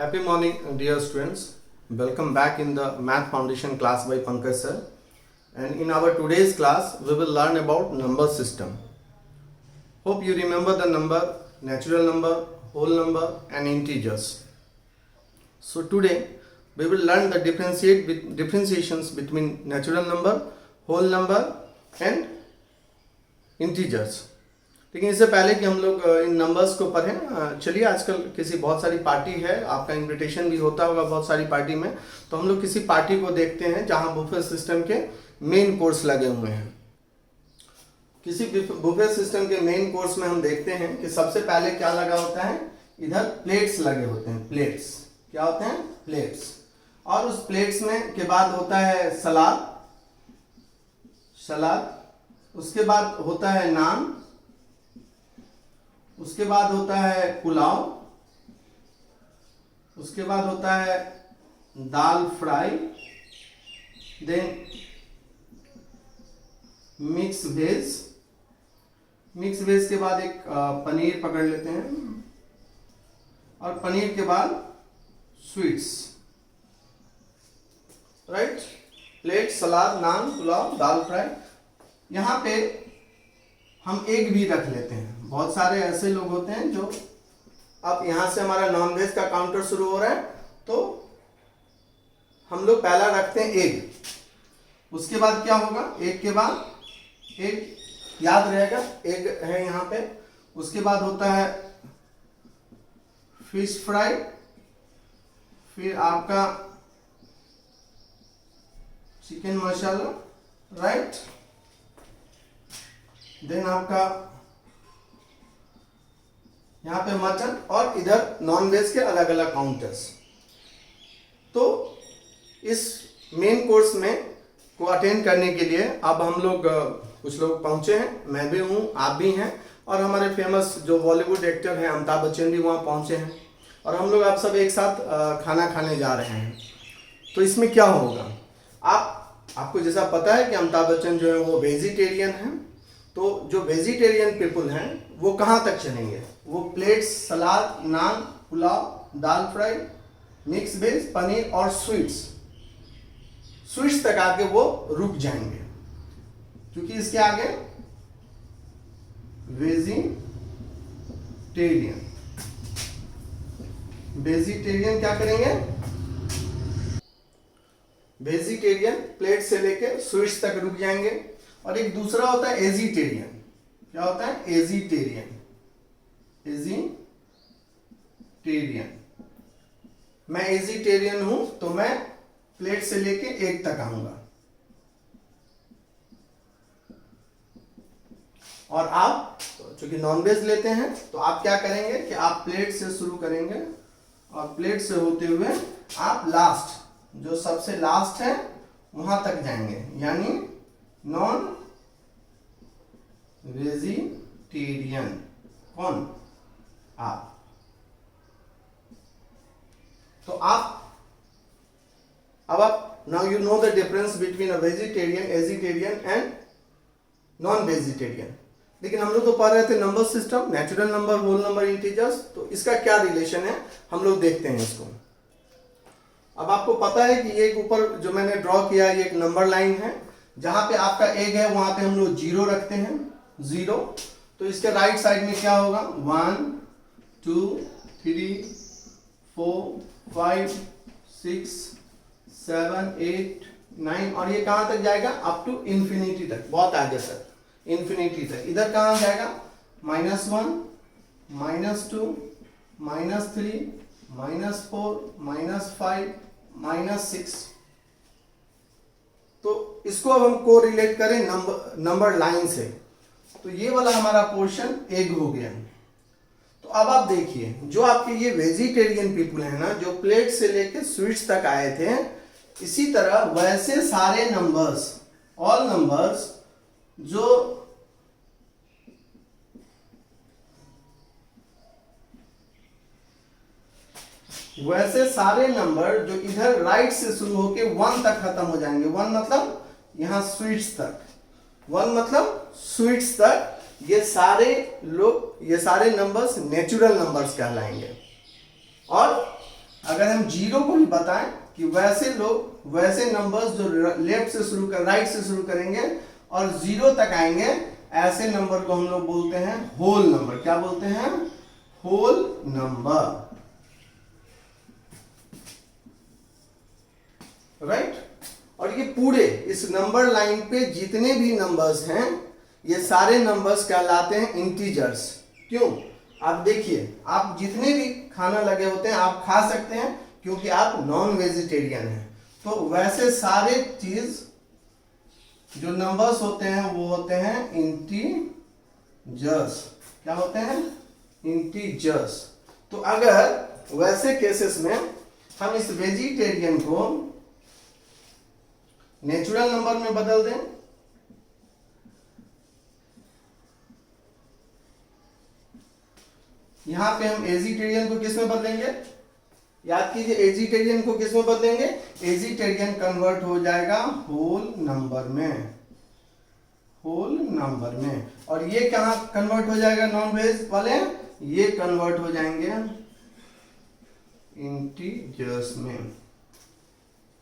Happy morning, dear students. Welcome back in the Math Foundation class by Pankaj sir. And in our today's class, we will learn about number system. Hope you remember the number, natural number, whole number, and integers. So today, we will learn the differentiations between natural number, whole number, and integers. लेकिन इससे पहले कि हम लोग इन numbers को पढ़ें, चलिए आजकल किसी बहुत सारी पार्टी है, आपका इनविटेशन भी होता होगा बहुत सारी पार्टी में, तो हम लोग किसी पार्टी को देखते हैं जहां बुफे सिस्टम के मेन कोर्स लगे हुए हैं। किसी बुफे सिस्टम के मेन कोर्स में हम देखते हैं कि सबसे पहले क्या लगा होता है, इधर प्लेट्स लगे होते हैं। प्लेट्स क्या होते हैं? प्लेट्स। और उस प्लेट्स में के बाद होता है सलाद, उसके बाद होता है नान, उसके बाद होता है पुलाव, उसके बाद होता है दाल फ्राई, देन मिक्स वेज के बाद एक पनीर पकड़ लेते हैं, और पनीर के बाद स्वीट्स। राइट? प्लेट, सलाद, नान, पुलाव, दाल फ्राई। यहां पे हम एग भी रख लेते हैं। बहुत सारे ऐसे लोग होते हैं जो, अब यहां से हमारा नॉन वेज का काउंटर शुरू हो रहा है, तो हम लोग पहला रखते हैं एग। उसके बाद क्या होगा? एग के बाद एग, याद रहेगा एग है यहां पे। उसके बाद होता है फिश फ्राई, फिर आपका चिकन मसाला, राइट, देन आपका यहां पे मटन, और इधर नॉन वेज के अलग अलग काउंटर्स। तो इस मेन कोर्स में को अटेंड करने के लिए अब हम लोग कुछ लोग पहुंचे हैं, मैं भी हूं, आप भी हैं, और हमारे फेमस जो बॉलीवुड एक्टर हैं अमिताभ बच्चन भी वहां पहुंचे हैं, और हम लोग आप सब एक साथ खाना खाने जा रहे हैं। तो इसमें क्या होगा, आपको जैसा पता है कि अमिताभ बच्चन जो है वो वेजिटेरियन हैं, तो जो वेजिटेरियन पीपल हैं वो कहाँ तक चलेंगे? वो प्लेट्स, सलाद, नान, पुलाव, दाल फ्राई, मिक्स वेज, पनीर और स्वीट्स तक आके वो रुक जाएंगे, क्योंकि इसके आगे वेजिटेरियन क्या करेंगे? वेजिटेरियन प्लेट से लेके स्वीट्स तक रुक जाएंगे। और एक दूसरा होता है एजिटेरियन। क्या होता है? एजिटेरियन। मैं एजिटेरियन हूं, तो मैं प्लेट से लेके एक तक आऊंगा, और आप चूंकि नॉनवेज लेते हैं तो आप क्या करेंगे कि आप प्लेट से शुरू करेंगे, और प्लेट से होते हुए आप लास्ट, जो सबसे लास्ट है वहां तक जाएंगे, यानी नॉन वेजिटेरियन। कौन? आप। तो अब now you know the difference between a vegetarian, eggetarian and non vegetarian. लेकिन हम लोग तो पढ़ रहे थे number system, natural number, whole number, integers, तो इसका क्या रिलेशन है हम लोग देखते हैं इसको। अब आपको पता है कि ये ऊपर जो मैंने ड्रॉ किया है ये एक नंबर लाइन है, जहां पे आपका एग है वहां पे हम लोग जीरो रखते हैं, जीरो। तो इसके राइट साइड में क्या होगा? 1 2 3 4 5 6 7 8 9, और ये कहां तक जाएगा? अप टू इंफिनिटी तक, बहुत आगे तक, इंफिनिटी तक। इधर कहां जाएगा? -1 -2 -3 -4 -5 -6। तो इसको अब हम को रिलेट करें नंबर लाइन से, तो ये वाला हमारा पोर्शन एग हो गया। तो अब आप देखिए, जो आपके ये वेजिटेरियन पीपल है ना, जो प्लेट से लेके स्वीट्स तक आए थे, इसी तरह वैसे सारे नंबर्स, ऑल नंबर्स, जो वैसे सारे नंबर जो इधर राइट से शुरू होके 1 तक खत्म हो जाएंगे। 1 मतलब यहां स्वीट्स तक, 1 मतलब स्वीट्स तक, ये सारे नंबर्स नेचुरल नंबर्स कहलाएंगे। और अगर अगर हम जीरो को भी बताएं कि वैसे नंबर्स जो लेफ्ट से शुरू कर राइट से शुरू करेंगे और जीरो तक आएंगे, ऐसे नंबर को हम लोग बोलते हैं होल नंबर। क्या बोलते हैं? Whole number, right. और ये पूरे इस नंबर लाइन पे जितने भी नंबर्स हैं, ये सारे नंबर्स कहलाते हैं इंटीजर्स। क्यों? आप देखिए, आप जितने भी खाना लगे होते हैं आप खा सकते हैं क्योंकि आप नॉन वेजिटेरियन हैं। तो वैसे सारे चीज जो नंबर्स होते हैं वो होते हैं इंटीजर्स। क्या होते हैं? इंटीजर्स। तो अगर वैसे केसेस में हम इस वेजिटेरियन को नेचुरल नंबर में बदल दें, यहां पे हम एजिटेरियन को किस में बदलेंगे? याद कीजिए, एजिटेरियन को किस में बदलेंगे? एजिटेरियन कन्वर्ट हो जाएगा होल नंबर में, होल नंबर में। और ये कहां कन्वर्ट हो जाएगा? नॉन वेज वाले ये कन्वर्ट हो जाएंगे इंटीजर्स में।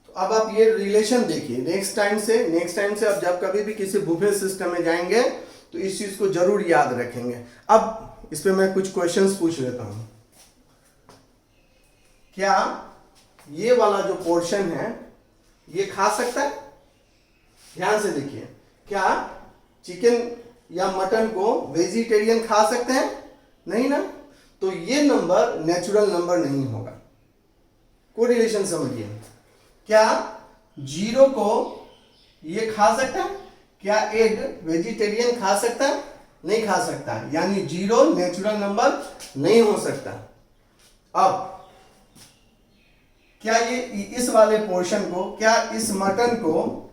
तो अब आप ये रिलेशन देखिए, नेक्स्ट टाइम से अब जब कभी भी किसी बुफे सिस्टम में जाएंगे तो इस चीज को जरूर याद रखेंगे। अब इस पे मैं कुछ क्वेश्चंस पूछ लेता हूं। क्या ये वाला जो पोर्शन है ये खा सकता है? ध्यान से देखिए, क्या चिकन या मटन को वेजिटेरियन खा सकते हैं? नहीं ना। तो ये नंबर नेचुरल नंबर नहीं होगा। कोरिलेशन समझिए, क्या जीरो को ये खा सकता है? क्या एग वेजिटेरियन खा सकता है? नहीं खा सकता, यानी जीरो नेचुरल नंबर नहीं हो सकता। अब क्या ये इस वाले पोर्शन को, क्या इस मटन को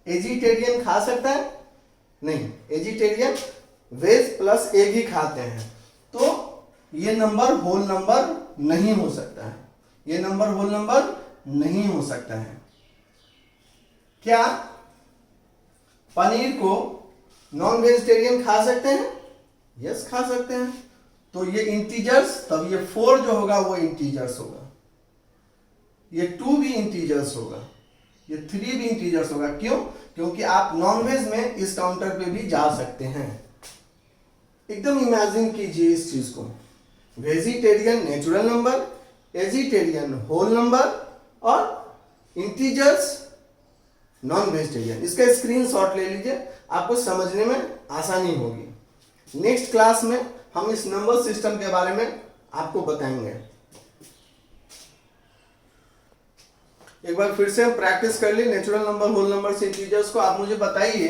एजिटेरियन खा सकता है? नहीं, एजिटेरियन वेज प्लस एग ही खाते हैं। तो ये नंबर होल नंबर नहीं हो सकता है, ये नंबर होल नंबर नहीं हो सकता है। क्या पनीर को नॉन वेजिटेरियन खा सकते हैं? यस, खा सकते हैं। तो ये इंटीजर्स, तब ये 4 जो होगा वो इंटीजर्स होगा, ये 2 भी इंटीजर्स होगा, ये 3 भी इंटीजर्स होगा। क्यों? क्योंकि आप नॉन वेज में इस काउंटर पे भी जा सकते हैं। एकदम इमेजिन कीजिए इस चीज को, vegetarian natural number, eggetarian whole number और इंटीजर्स नॉन वेजिटेरियन। इसका स्क्रीनशॉट ले लीजिए, आपको समझने में आसानी होगी। नेक्स्ट क्लास में हम इस नंबर सिस्टम के बारे में आपको बताएंगे। एक बार फिर से हम प्रैक्टिस कर लिए नेचुरल नंबर, होल नंबर से इंटीजर्स को। आप मुझे बताइए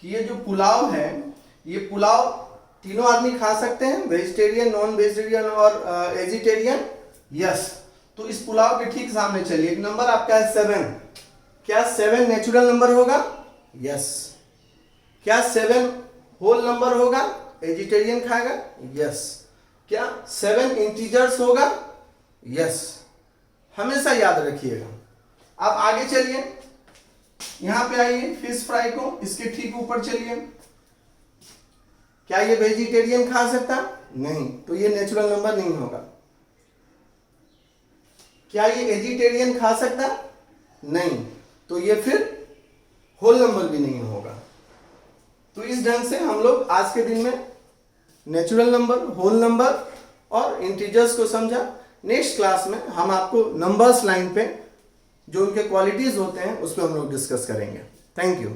कि ये जो पुलाव है, ये पुलाव तीनों आदमी खा सकते हैं? वेजिटेरियन, नॉन वेजिटेरियन और एजिटेरियन? यस। तो इस पुलाव के ठीक सामने चलिए, एक नंबर आपका है 7। क्या 7 नेचुरल नंबर होगा? यस। क्या 7 होल नंबर होगा? एजिटेरियन खाएगा? यस। क्या 7 इंटीजर्स होगा? यस। हमेशा याद रखिएगा। आप आगे चलिए, यहां पे आइए, फिश फ्राई को इसके ठीक ऊपर चलिए। क्या ये वेजिटेरियन खा सकता? नहीं, तो ये नेचुरल नंबर नहीं होगा। क्या ये एजिटेरियन खा सकता? नहीं, तो ये फिर होल नंबर भी नहीं होगा। तो इस ढंग से हम लोग आज के दिन में नेचुरल नंबर, होल नंबर और इंटीजर्स को समझा। नेक्स्ट क्लास में हम आपको नंबर्स लाइन पे जो उनके क्वालिटीज होते हैं उस पर हम लोग डिस्कस करेंगे। Thank you.